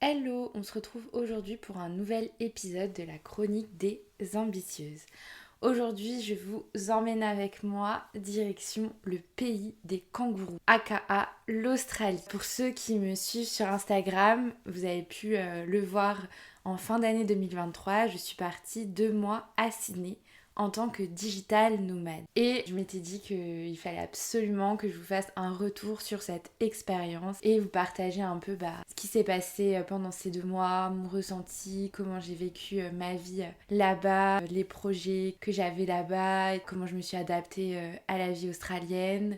Hello, on se retrouve aujourd'hui pour un nouvel épisode de la chronique des ambitieuses. Aujourd'hui, je vous emmène avec moi direction le pays des kangourous, aka l'Australie. Pour ceux qui me suivent sur Instagram, vous avez pu le voir en fin d'année 2023, je suis partie 2 mois à Sydney en tant que digital nomade. Et je m'étais dit qu'il fallait absolument que je vous fasse un retour sur cette expérience et vous partager un peu ce qui s'est passé pendant ces 2 mois, mon ressenti, comment j'ai vécu ma vie là-bas, les projets que j'avais là-bas, comment je me suis adaptée à la vie australienne,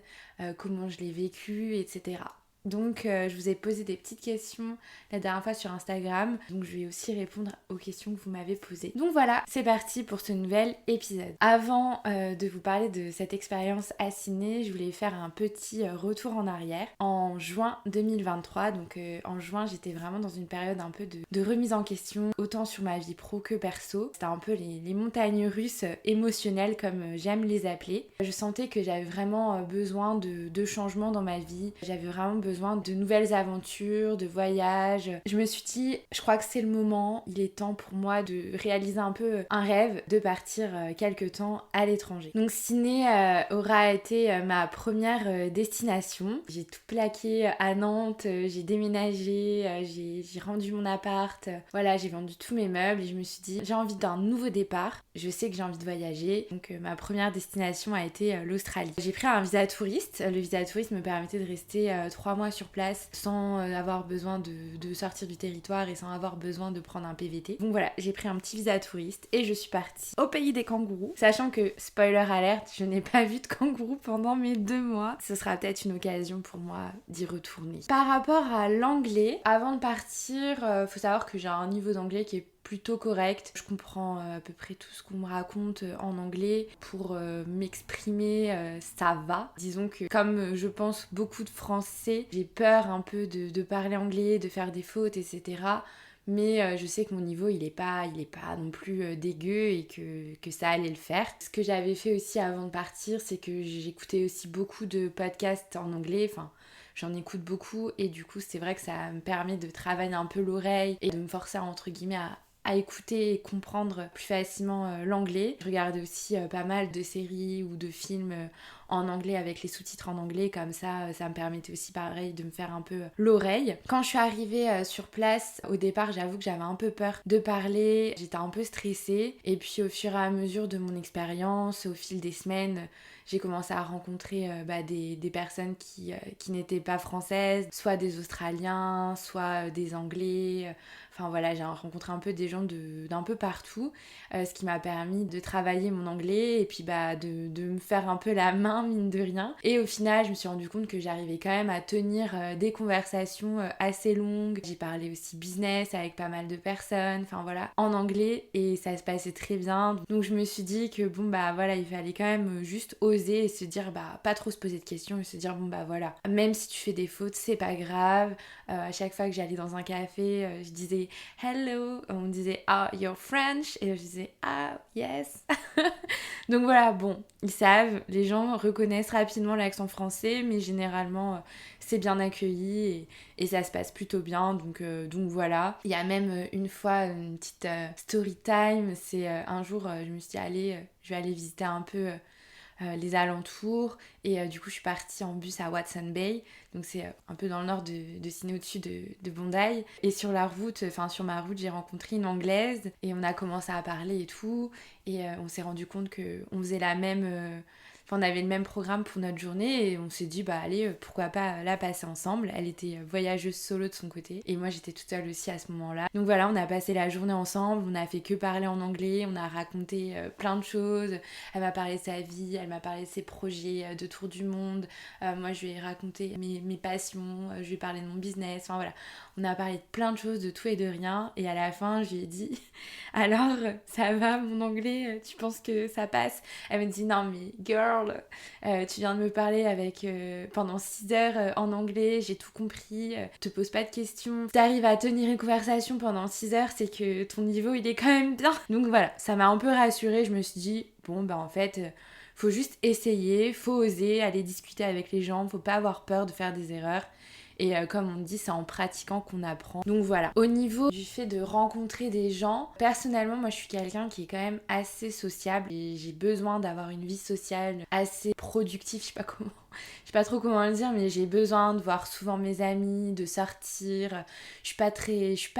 comment je l'ai vécu, etc. Donc je vous ai posé des petites questions la dernière fois sur Instagram, donc je vais aussi répondre aux questions que vous m'avez posées. Donc voilà, c'est parti pour ce nouvel épisode. Avant de vous parler de cette expérience à Sydney, je voulais faire un petit retour en arrière. En juin 2023, donc en juin j'étais vraiment dans une période un peu de remise en question, autant sur ma vie pro que perso. C'était un peu les montagnes russes émotionnelles comme j'aime les appeler. Je sentais que j'avais vraiment besoin de changements dans ma vie, j'avais vraiment besoin de nouvelles aventures, de voyages. Je me suis dit, je crois que c'est le moment, il est temps pour moi de réaliser un peu un rêve, de partir quelque temps à l'étranger. Donc Sydney aura été ma première destination. J'ai tout plaqué à Nantes, j'ai déménagé, j'ai rendu mon appart, voilà, j'ai vendu tous mes meubles et je me suis dit, j'ai envie d'un nouveau départ, je sais que j'ai envie de voyager, donc ma première destination a été l'Australie. J'ai pris un visa touriste, le visa touriste me permettait de rester 3 mois sur place sans avoir besoin de sortir du territoire et sans avoir besoin de prendre un PVT. Donc voilà, j'ai pris un petit visa touriste et je suis partie au pays des kangourous, sachant que, spoiler alerte, je n'ai pas vu de kangourous pendant mes 2 mois. Ce sera peut-être une occasion pour moi d'y retourner. Par rapport à l'anglais, avant de partir, faut savoir que j'ai un niveau d'anglais qui est plutôt correct. Je comprends à peu près tout ce qu'on me raconte en anglais. Pour m'exprimer, ça va. Disons que comme je pense beaucoup de Français, j'ai peur un peu de parler anglais, de faire des fautes, etc. Mais je sais que mon niveau il est pas non plus dégueu et que ça allait le faire. Ce que j'avais fait aussi avant de partir, c'est que j'écoutais aussi beaucoup de podcasts en anglais, enfin j'en écoute beaucoup et du coup c'est vrai que ça me permet de travailler un peu l'oreille et de me forcer entre guillemets à écouter et comprendre plus facilement l'anglais. Je regardais aussi pas mal de séries ou de films en anglais avec les sous-titres en anglais, comme ça me permettait aussi pareil de me faire un peu l'oreille. Quand je suis arrivée sur place, au départ j'avoue que j'avais un peu peur de parler, j'étais un peu stressée et puis au fur et à mesure de mon expérience, au fil des semaines, j'ai commencé à rencontrer des personnes qui n'étaient pas françaises, soit des Australiens, soit des Anglais. Enfin voilà, j'ai rencontré un peu des gens d'un peu partout, ce qui m'a permis de travailler mon anglais et puis de me faire un peu la main, mine de rien. Et au final, je me suis rendu compte que j'arrivais quand même à tenir des conversations assez longues. J'ai parlé aussi business avec pas mal de personnes, enfin voilà, en anglais et ça se passait très bien. Donc je me suis dit que voilà, il fallait quand même juste oser et se dire pas trop se poser de questions et se dire voilà, même si tu fais des fautes, c'est pas grave. À chaque fois que j'allais dans un café, je disais hello, on me disait ah you're French et je disais ah yes. Donc voilà, bon, ils savent, les gens reconnaissent rapidement l'accent français, mais généralement c'est bien accueilli et ça se passe plutôt bien, donc voilà. Il y a même une fois une petite story time, c'est un jour je me suis dit allez, je vais aller visiter un peu les alentours et du coup je suis partie en bus à Watson Bay, donc c'est un peu dans le nord de Sydney, au-dessus de Bondi, et sur la route, enfin sur ma route, j'ai rencontré une anglaise et on a commencé à parler et tout et on s'est rendu compte que on faisait la même on avait le même programme pour notre journée et on s'est dit allez, pourquoi pas la passer ensemble. Elle était voyageuse solo de son côté et moi j'étais toute seule aussi à ce moment-là. Donc voilà, on a passé la journée ensemble, on a fait que parler en anglais, on a raconté plein de choses. Elle m'a parlé de sa vie, elle m'a parlé de ses projets de tour du monde. Moi je lui ai raconté mes passions, je lui ai parlé de mon business, enfin voilà. On a parlé de plein de choses, de tout et de rien et à la fin je lui ai dit alors ça va mon anglais, tu penses que ça passe? Elle me dit non mais girl, tu viens de me parler pendant 6 heures en anglais, j'ai tout compris, te pose pas de questions. Si t'arrives à tenir une conversation pendant 6 heures, c'est que ton niveau il est quand même bien. Donc voilà, ça m'a un peu rassurée, je me suis dit en fait faut juste essayer, faut oser aller discuter avec les gens, faut pas avoir peur de faire des erreurs. Et comme on dit, c'est en pratiquant qu'on apprend. Donc voilà. Au niveau du fait de rencontrer des gens, personnellement, moi je suis quelqu'un qui est quand même assez sociable et j'ai besoin d'avoir une vie sociale assez productive, je sais pas trop comment le dire, mais j'ai besoin de voir souvent mes amis, de sortir. Je suis pas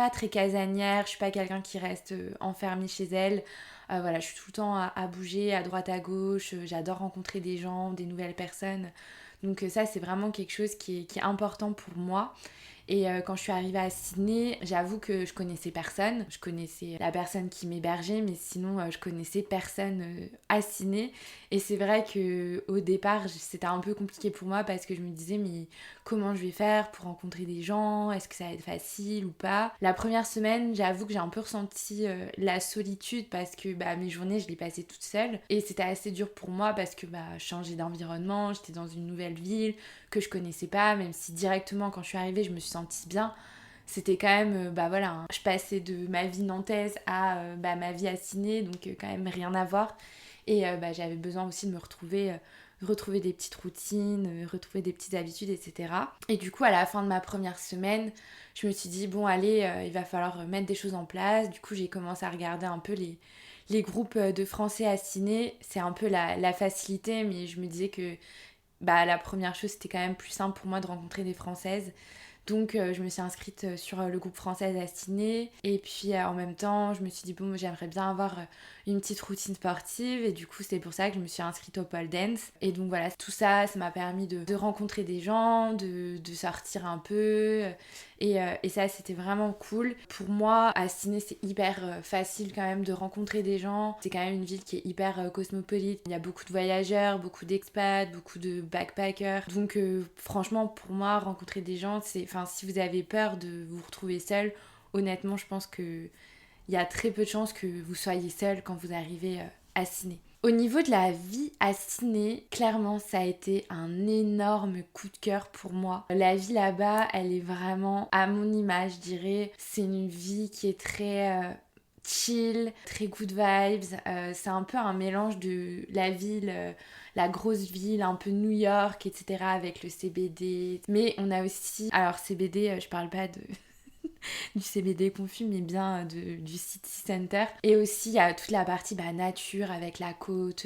très casanière, je suis pas quelqu'un qui reste enfermée chez elle. Voilà, je suis tout le temps à bouger à droite à gauche, j'adore rencontrer des gens, des nouvelles personnes. Donc ça, c'est vraiment quelque chose qui est important pour moi. Et quand je suis arrivée à Sydney, j'avoue que je connaissais personne. Je connaissais la personne qui m'hébergeait, mais sinon je connaissais personne à Sydney. Et c'est vrai que au départ, c'était un peu compliqué pour moi parce que je me disais mais comment je vais faire pour rencontrer des gens? Est-ce que ça va être facile ou pas? La première semaine, j'avoue que j'ai un peu ressenti la solitude parce que mes journées, je les passais toute seule. Et c'était assez dur pour moi parce que changer d'environnement, j'étais dans une nouvelle ville que je connaissais pas, même si directement quand je suis arrivée, je me suis sentie bien. C'était quand même, je passais de ma vie nantaise à ma vie à Sydney, donc quand même rien à voir. Et j'avais besoin aussi de me retrouver des petites routines, retrouver des petites habitudes, etc. Et du coup, à la fin de ma première semaine, je me suis dit, bon, allez, il va falloir mettre des choses en place. Du coup, j'ai commencé à regarder un peu les groupes de français à Sydney. C'est un peu la facilité, mais je me disais que la première chose, c'était quand même plus simple pour moi de rencontrer des Françaises. Donc je me suis inscrite sur le groupe français à Sydney. Et puis en même temps, je me suis dit, bon, j'aimerais bien avoir une petite routine sportive. Et du coup, c'est pour ça que je me suis inscrite au pole dance. Et donc voilà, tout ça, ça m'a permis de rencontrer des gens, de sortir un peu. Et ça, c'était vraiment cool. Pour moi, à Sydney, c'est hyper facile quand même de rencontrer des gens. C'est quand même une ville qui est hyper cosmopolite. Il y a beaucoup de voyageurs, beaucoup d'expats, beaucoup de backpackers. Donc franchement, pour moi, rencontrer des gens, si vous avez peur de vous retrouver seul, honnêtement, je pense que il y a très peu de chances que vous soyez seul quand vous arrivez à Sydney. Au niveau de la vie à Sydney, clairement, ça a été un énorme coup de cœur pour moi. La vie là-bas, elle est vraiment à mon image, je dirais. C'est une vie qui est très chill, très good vibes. C'est un peu un mélange de la ville, la grosse ville, un peu New York, etc. avec le CBD. Mais on a aussi... Alors CBD, je parle pas de... du CBD confus, mais bien du City Center. Et aussi, il y a toute la partie nature avec la côte,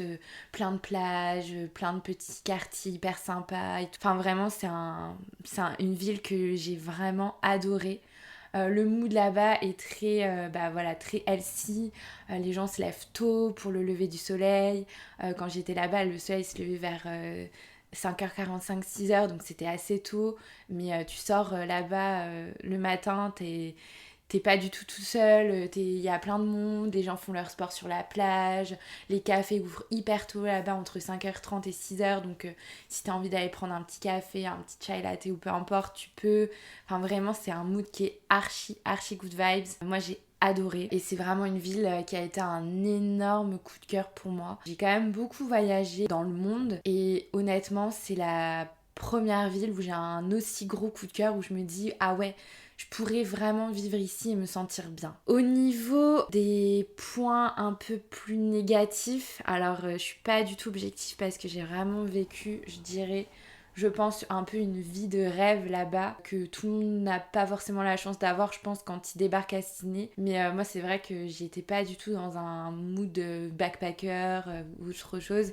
plein de plages, plein de petits quartiers hyper sympas. Enfin, vraiment, une ville que j'ai vraiment adorée. Le mood là-bas est très healthy. Les gens se lèvent tôt pour le lever du soleil. Quand j'étais là-bas, le soleil se levait vers 5h45, 6h, donc c'était assez tôt. Mais tu sors là-bas le matin, t'es pas du tout seul, il y a plein de monde, les gens font leur sport sur la plage, les cafés ouvrent hyper tôt là-bas entre 5h30 et 6h, donc si t'as envie d'aller prendre un petit café, un petit chai latte ou peu importe, tu peux. Enfin vraiment, c'est un mood qui est archi good vibes. Moi j'ai adoré et c'est vraiment une ville qui a été un énorme coup de cœur pour moi. J'ai quand même beaucoup voyagé dans le monde et honnêtement, c'est la première ville où j'ai un aussi gros coup de cœur, où je me dis ah ouais, je pourrais vraiment vivre ici et me sentir bien. Au niveau des points un peu plus négatifs, alors je suis pas du tout objective parce que j'ai vraiment vécu, je dirais, je pense, un peu une vie de rêve là-bas que tout le monde n'a pas forcément la chance d'avoir, je pense, quand il débarque à Sydney. Mais moi, c'est vrai que j'étais pas du tout dans un mood de backpacker ou autre chose.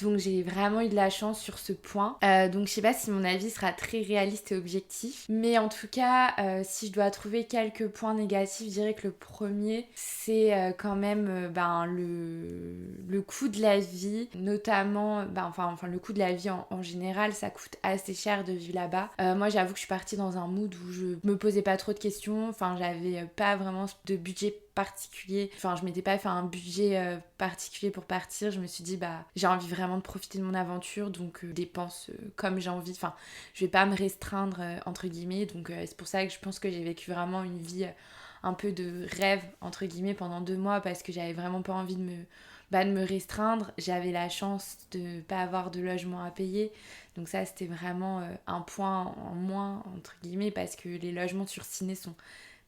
Donc j'ai vraiment eu de la chance sur ce point. Donc je sais pas si mon avis sera très réaliste et objectif. Mais en tout cas, si je dois trouver quelques points négatifs, je dirais que le premier, c'est quand même le coût de la vie. Notamment, le coût de la vie en général, ça coûte assez cher de vivre là-bas. Moi j'avoue que je suis partie dans un mood où je me posais pas trop de questions. Enfin, j'avais pas vraiment de budget particulier. Enfin, je m'étais pas fait un budget particulier pour partir. Je me suis dit, j'ai envie vraiment de profiter de mon aventure, donc je dépense comme j'ai envie. Enfin, je vais pas me restreindre, entre guillemets. Donc, c'est pour ça que je pense que j'ai vécu vraiment une vie un peu de rêve, entre guillemets, pendant 2 mois, parce que j'avais vraiment pas envie de me restreindre. J'avais la chance de pas avoir de logement à payer. Donc ça, c'était vraiment un point en moins, entre guillemets, parce que les logements sur Ciné sont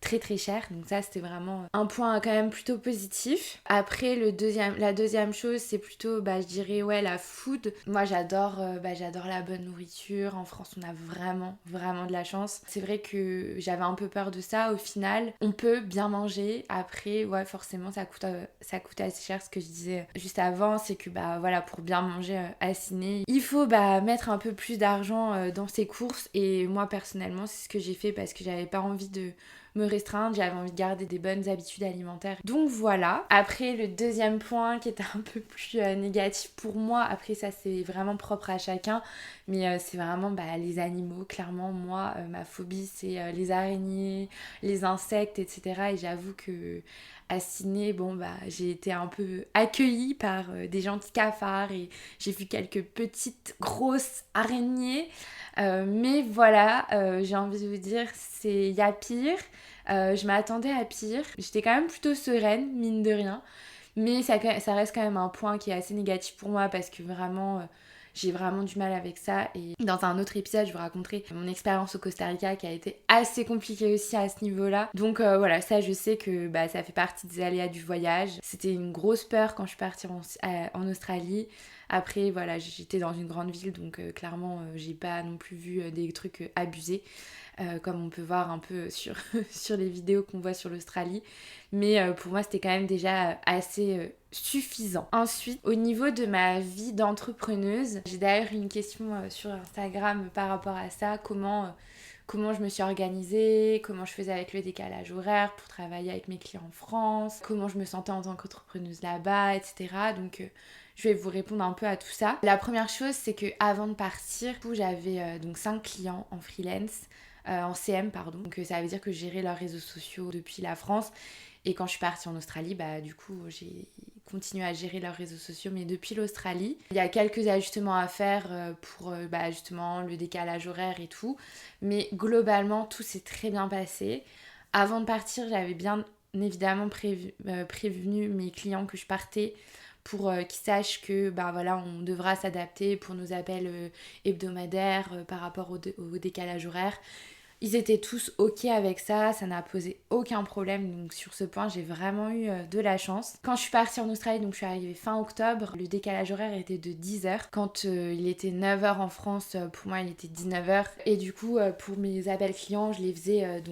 très très cher. Donc ça c'était vraiment un point quand même plutôt positif. Après la deuxième chose c'est plutôt je dirais la food. Moi j'adore la bonne nourriture. En France on a vraiment vraiment de la chance. C'est vrai que j'avais un peu peur de ça. Au final on peut bien manger. Après forcément ça coûte assez cher. Ce que je disais juste avant c'est que pour bien manger à Sydney il faut mettre un peu plus d'argent dans ses courses. Et moi personnellement c'est ce que j'ai fait parce que j'avais pas envie de me restreindre, j'avais envie de garder des bonnes habitudes alimentaires. Donc voilà. Après, le deuxième point qui était un peu plus négatif pour moi, après ça c'est vraiment propre à chacun, mais c'est vraiment les animaux. Clairement, moi, ma phobie c'est les araignées, les insectes, etc. Et j'avoue que à Sydney, j'ai été un peu accueillie par des gentils cafards et j'ai vu quelques petites grosses araignées. Mais voilà, j'ai envie de vous dire, il y a pire. Je m'attendais à pire. J'étais quand même plutôt sereine, mine de rien. Mais ça reste quand même un point qui est assez négatif pour moi parce que vraiment, j'ai vraiment du mal avec ça. Et dans un autre épisode, je vous raconterai mon expérience au Costa Rica qui a été assez compliquée aussi à ce niveau-là. Donc voilà, ça je sais que ça fait partie des aléas du voyage. C'était une grosse peur quand je suis partie en Australie. Après voilà, j'étais dans une grande ville donc clairement j'ai pas non plus vu des trucs abusés. Comme on peut voir un peu sur, sur les vidéos qu'on voit sur l'Australie. Mais pour moi, c'était quand même déjà assez suffisant. Ensuite, au niveau de ma vie d'entrepreneuse, j'ai d'ailleurs une question sur Instagram par rapport à ça. Comment je me suis organisée, comment je faisais avec le décalage horaire pour travailler avec mes clients en France, comment je me sentais en tant qu'entrepreneuse là-bas, etc. Donc je vais vous répondre un peu à tout ça. La première chose, c'est que avant de partir, j'avais donc 5 clients en freelance. En CM pardon, donc ça veut dire que je gérais leurs réseaux sociaux depuis la France et quand je suis partie en Australie du coup j'ai continué à gérer leurs réseaux sociaux mais depuis l'Australie. Il y a quelques ajustements à faire pour justement le décalage horaire et tout, mais globalement tout s'est très bien passé. Avant de partir j'avais bien évidemment prévenu mes clients que je partais pour qu'ils sachent que on devra s'adapter pour nos appels hebdomadaires par rapport au décalage horaire. Ils étaient tous ok avec ça, ça n'a posé aucun problème, donc sur ce point j'ai vraiment eu de la chance. Quand je suis partie en Australie, donc je suis arrivée fin octobre, le décalage horaire était de 10h. Quand il était 9h en France, pour moi il était 19h. Et du coup pour mes appels clients, je les faisais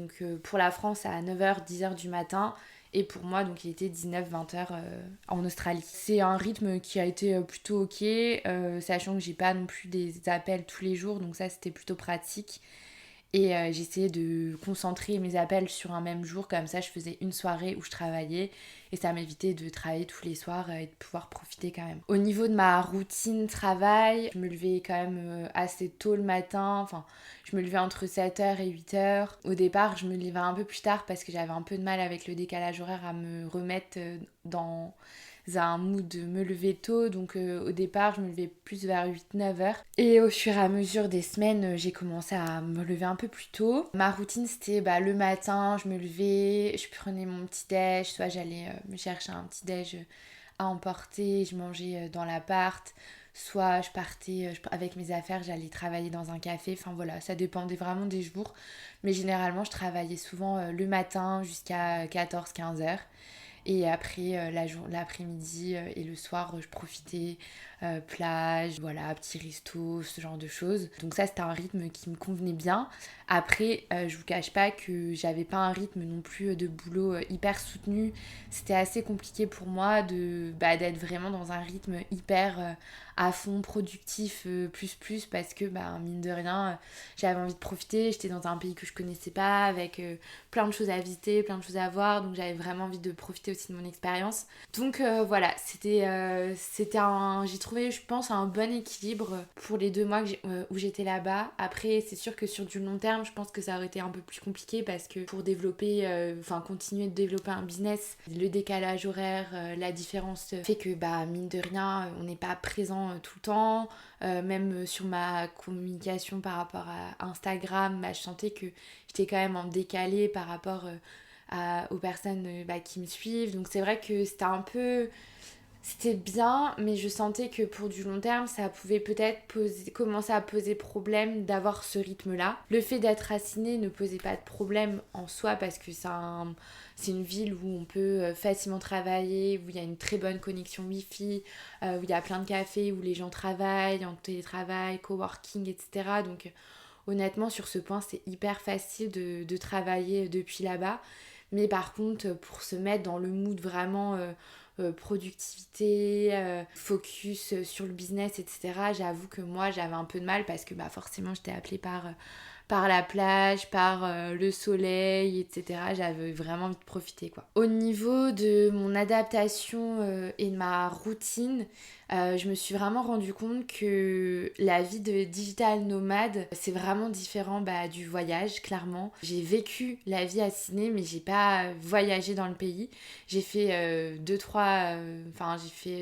pour la France à 9h, 10h du matin. Et pour moi, donc il était 19-20h en Australie. C'est un rythme qui a été plutôt ok, sachant que j'ai pas non plus des appels tous les jours, donc ça c'était plutôt pratique. Et j'essayais de concentrer mes appels sur un même jour, comme ça je faisais une soirée où je travaillais et ça m'évitait de travailler tous les soirs et de pouvoir profiter quand même. Au niveau de ma routine travail, je me levais quand même assez tôt le matin, enfin je me levais entre 7h et 8h. Au départ je me levais un peu plus tard parce que j'avais un peu de mal avec le décalage horaire à me remettre dans un mood de me lever tôt, donc au départ je me levais plus vers 8-9h et au fur et à mesure des semaines j'ai commencé à me lever un peu plus tôt. Ma routine c'était le matin je me levais, je prenais mon petit déj, soit j'allais me chercher un petit déj à emporter, je mangeais dans l'appart, soit je partais avec mes affaires, j'allais travailler dans un café, enfin voilà, ça dépendait vraiment des jours, mais généralement je travaillais souvent le matin jusqu'à 14-15h. Et après, l'après-midi et le soir, je profitais plage, voilà, petit resto, ce genre de choses. Donc ça, c'était un rythme qui me convenait bien. Après, je vous cache pas que j'avais pas un rythme non plus de boulot hyper soutenu. C'était assez compliqué pour moi d'être vraiment dans un rythme hyper à fond, productif, plus, parce que mine de rien, j'avais envie de profiter. J'étais dans un pays que je connaissais pas, avec plein de choses à visiter, plein de choses à voir, donc j'avais vraiment envie de profiter aussi de mon expérience. Donc voilà, j'ai trouvé je pense un bon équilibre pour les 2 mois où j'étais là-bas. Après c'est sûr que sur du long terme je pense que ça aurait été un peu plus compliqué parce que pour continuer de développer un business, le décalage horaire, la différence fait que mine de rien on n'est pas présent tout le temps. Même sur ma communication par rapport à Instagram, je sentais que j'étais quand même en décalé par rapport aux personnes qui me suivent. Donc c'est vrai que c'était un peu C'était bien, mais je sentais que pour du long terme, ça pouvait peut-être commencer à poser problème d'avoir ce rythme-là. Le fait d'être à Sydney ne posait pas de problème en soi parce que c'est une ville où on peut facilement travailler, où il y a une très bonne connexion Wi-Fi, où il y a plein de cafés, où les gens travaillent en télétravail, coworking, etc. Donc honnêtement, sur ce point, c'est hyper facile de travailler depuis là-bas. Mais par contre, pour se mettre dans le mood vraiment productivité, focus sur le business, etc., j'avoue que moi, j'avais un peu de mal parce que bah, forcément, j'étais appelée par la plage, par le soleil, etc. J'avais vraiment envie de profiter, quoi. Au niveau de mon adaptation et de ma routine, je me suis vraiment rendu compte que la vie de digital nomade, c'est vraiment différent du voyage, clairement. J'ai vécu la vie à Sydney, mais j'ai pas voyagé dans le pays. J'ai fait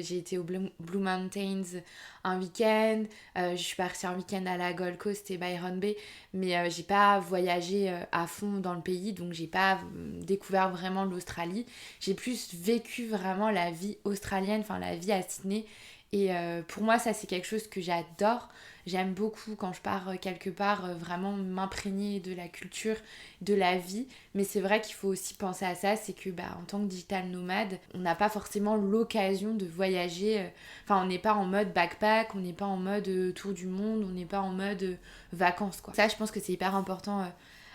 j'ai été au Blue Mountains un week-end, je suis partie un week-end à la Gold Coast et Byron Bay, mais j'ai pas voyagé à fond dans le pays, donc j'ai pas découvert vraiment l'Australie. J'ai plus vécu vraiment la vie australienne, enfin la vie à Sydney. Et pour moi, ça, c'est quelque chose que j'adore. J'aime beaucoup quand je pars quelque part, vraiment m'imprégner de la culture, de la vie. Mais c'est vrai qu'il faut aussi penser à ça, c'est que en tant que digital nomade, on n'a pas forcément l'occasion de voyager. Enfin, on n'est pas en mode backpack, on n'est pas en mode tour du monde, on n'est pas en mode vacances, quoi. Ça, je pense que c'est hyper important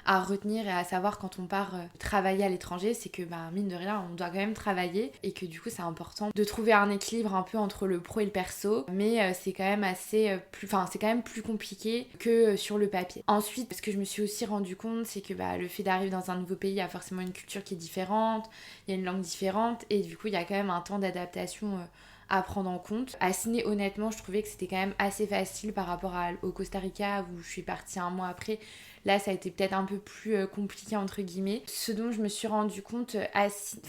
à retenir et à savoir quand on part travailler à l'étranger, c'est que mine de rien on doit quand même travailler et que du coup c'est important de trouver un équilibre un peu entre le pro et le perso, mais c'est quand même c'est quand même plus compliqué que sur le papier. Ensuite, ce que je me suis aussi rendu compte, c'est que le fait d'arriver dans un nouveau pays, il y a forcément une culture qui est différente, il y a une langue différente et du coup il y a quand même un temps d'adaptation à prendre en compte. À Sydney, honnêtement, je trouvais que c'était quand même assez facile par rapport au Costa Rica où je suis partie un mois après. Là, ça a été peut-être un peu plus compliqué, entre guillemets. Ce dont je me suis rendu compte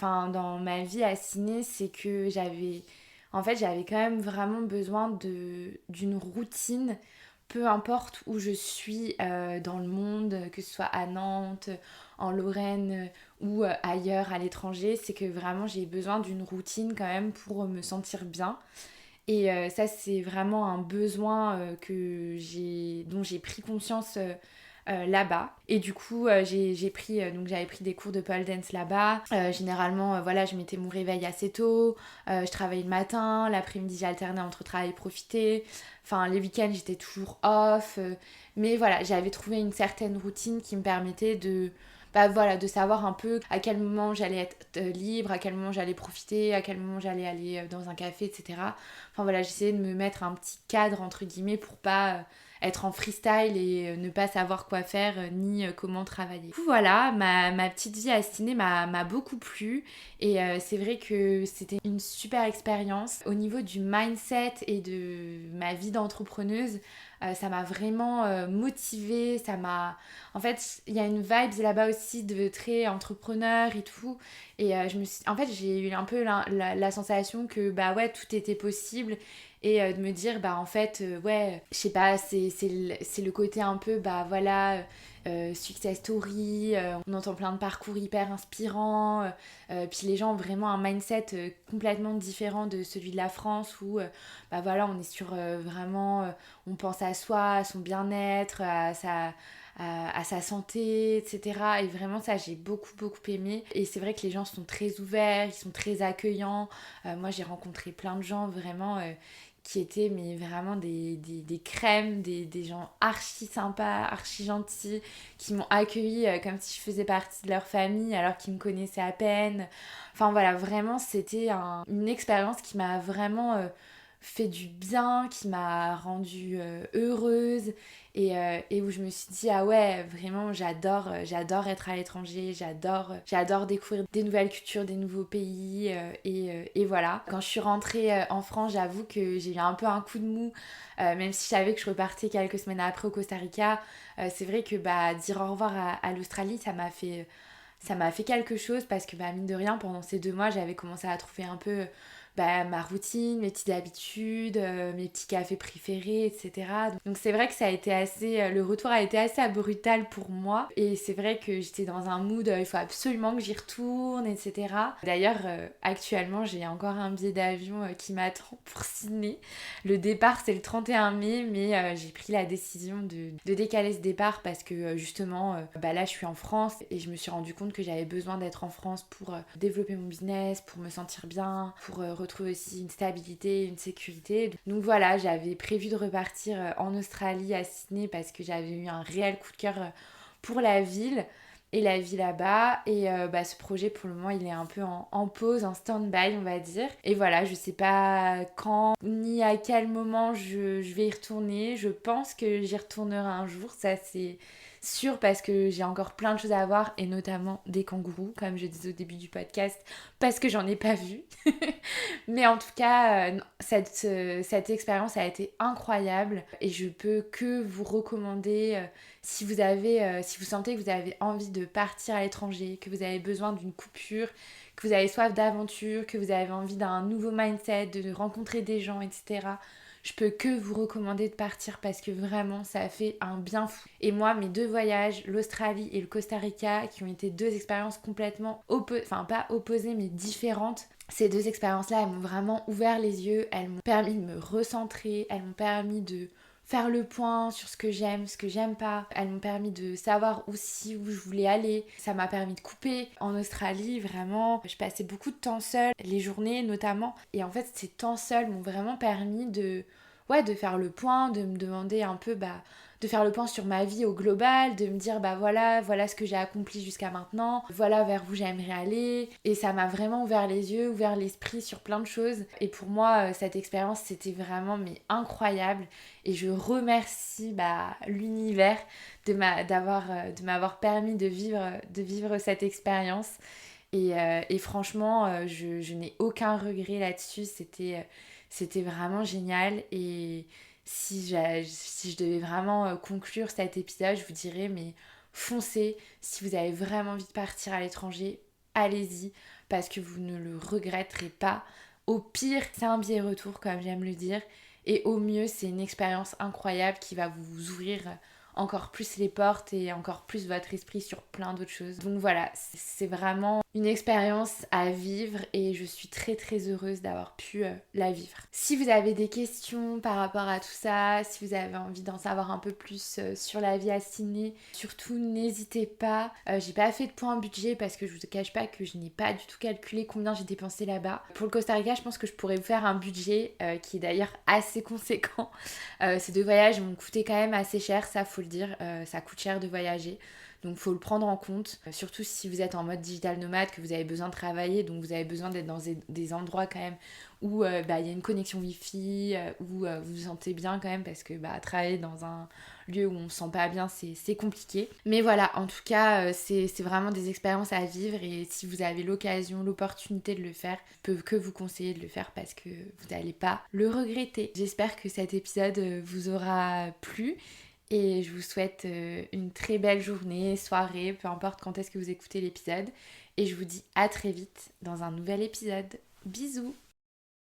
dans ma vie à Sydney, c'est que j'avais quand même vraiment besoin d'une routine, peu importe où je suis dans le monde, que ce soit à Nantes, en Lorraine ou ailleurs à l'étranger. C'est que vraiment j'ai besoin d'une routine quand même pour me sentir bien. Et ça, c'est vraiment un besoin dont j'ai pris conscience là-bas. Et du coup, j'avais pris des cours de pole dance là-bas. Généralement, je mettais mon réveil assez tôt. Je travaillais le matin, l'après-midi, j'alternais entre travail et profiter. Enfin, les week-ends, j'étais toujours off. Mais voilà, j'avais trouvé une certaine routine qui me permettait de savoir un peu à quel moment j'allais être libre, à quel moment j'allais profiter, à quel moment j'allais aller dans un café, etc. Enfin voilà, j'essayais de me mettre un petit cadre entre guillemets pour pas être en freestyle et ne pas savoir quoi faire ni comment travailler. Du coup voilà, ma petite vie à Sydney m'a beaucoup plu et c'est vrai que c'était une super expérience. Au niveau du mindset et de ma vie d'entrepreneuse, ça m'a vraiment motivée, En fait, il y a une vibe là-bas aussi de très entrepreneur et tout. Et j'ai eu un peu la sensation que tout était possible et de me dire je sais pas, c'est le côté un peu success story, on entend plein de parcours hyper inspirants, puis les gens ont vraiment un mindset complètement différent de celui de la France où on est sur on pense à soi, à son bien-être, à sa santé, etc. Et vraiment ça, j'ai beaucoup aimé. Et c'est vrai que les gens sont très ouverts, ils sont très accueillants. Moi, j'ai rencontré plein de gens vraiment qui étaient mais vraiment des crèmes, des gens archi sympas, archi gentils, qui m'ont accueilli comme si je faisais partie de leur famille alors qu'ils me connaissaient à peine. Enfin voilà, vraiment c'était une expérience qui m'a vraiment fait du bien, qui m'a rendue heureuse et où je me suis dit ah ouais vraiment j'adore être à l'étranger, j'adore découvrir des nouvelles cultures, des nouveaux pays et voilà. Quand je suis rentrée en France, j'avoue que j'ai eu un peu un coup de mou, même si je savais que je repartais quelques semaines après au Costa Rica. C'est vrai que dire au revoir à l'Australie, ça m'a fait quelque chose parce que mine de rien pendant ces 2 mois j'avais commencé à trouver un peu ma routine, mes petites habitudes, mes petits cafés préférés, etc. Donc c'est vrai que ça a été le retour a été assez brutal pour moi. Et c'est vrai que j'étais dans un mood, il faut absolument que j'y retourne, etc. D'ailleurs, actuellement, j'ai encore un billet d'avion qui m'attend pour Sydney. Le départ, c'est le 31 mai, mais j'ai pris la décision de décaler ce départ parce que justement, là, je suis en France et je me suis rendu compte que j'avais besoin d'être en France pour développer mon business, pour me sentir bien, pour retrouver aussi une stabilité, une sécurité. Donc voilà, j'avais prévu de repartir en Australie, à Sydney, parce que j'avais eu un réel coup de cœur pour la ville et la vie là-bas. Et ce projet, pour le moment, il est un peu en pause, en stand-by, on va dire. Et voilà, je sais pas quand ni à quel moment je vais y retourner. Je pense que j'y retournerai un jour, ça c'est sûr, parce que j'ai encore plein de choses à voir, et notamment des kangourous, comme je disais au début du podcast, parce que j'en ai pas vu. Mais en tout cas, cette expérience a été incroyable et je peux que vous recommander, si vous sentez que vous avez envie de partir à l'étranger, que vous avez besoin d'une coupure, que vous avez soif d'aventure, que vous avez envie d'un nouveau mindset, de rencontrer des gens, etc. Je peux que vous recommander de partir, parce que vraiment ça a fait un bien fou. Et moi, mes 2 voyages, l'Australie et le Costa Rica, qui ont été 2 expériences complètement pas opposées mais différentes, ces 2 expériences-là, elles m'ont vraiment ouvert les yeux, elles m'ont permis de me recentrer, elles m'ont permis de faire le point sur ce que j'aime pas. Elles m'ont permis de savoir aussi où je voulais aller. Ça m'a permis de couper. En Australie, vraiment, je passais beaucoup de temps seule, les journées notamment. Et en fait, ces temps seuls m'ont vraiment permis de faire le point, de me demander un peu, de faire le point sur ma vie au global, de me dire voilà ce que j'ai accompli jusqu'à maintenant, voilà vers où j'aimerais aller. Et ça m'a vraiment ouvert les yeux, ouvert l'esprit sur plein de choses. Et pour moi, cette expérience, c'était vraiment incroyable. Et je remercie l'univers de m'avoir permis de vivre cette expérience. Et franchement, je n'ai aucun regret là-dessus. C'était vraiment génial. Et si je devais vraiment conclure cet épisode, je vous dirais, mais foncez. Si vous avez vraiment envie de partir à l'étranger, allez-y, parce que vous ne le regretterez pas. Au pire, c'est un billet retour, comme j'aime le dire. Et au mieux, c'est une expérience incroyable qui va vous ouvrir encore plus les portes et encore plus votre esprit sur plein d'autres choses. Donc voilà, c'est vraiment une expérience à vivre et je suis très très heureuse d'avoir pu la vivre. Si vous avez des questions par rapport à tout ça, si vous avez envie d'en savoir un peu plus sur la vie à Sydney, surtout n'hésitez pas. J'ai pas fait de point budget parce que je vous cache pas que je n'ai pas du tout calculé combien j'ai dépensé là-bas. Pour le Costa Rica, je pense que je pourrais vous faire un budget qui est d'ailleurs assez conséquent. Ces 2 voyages m'ont coûté quand même assez cher, ça faut le dire, ça coûte cher de voyager. Donc faut le prendre en compte, surtout si vous êtes en mode digital nomade, que vous avez besoin de travailler, donc vous avez besoin d'être dans des endroits quand même où il y a une connexion wifi, où vous vous sentez bien quand même, parce que travailler dans un lieu où on se sent pas bien, c'est compliqué. Mais voilà, en tout cas, c'est vraiment des expériences à vivre, et si vous avez l'occasion, l'opportunité de le faire, je peux que vous conseiller de le faire parce que vous n'allez pas le regretter. J'espère que cet épisode vous aura plu. Et je vous souhaite une très belle journée, soirée, peu importe quand est-ce que vous écoutez l'épisode. Et je vous dis à très vite dans un nouvel épisode. Bisous!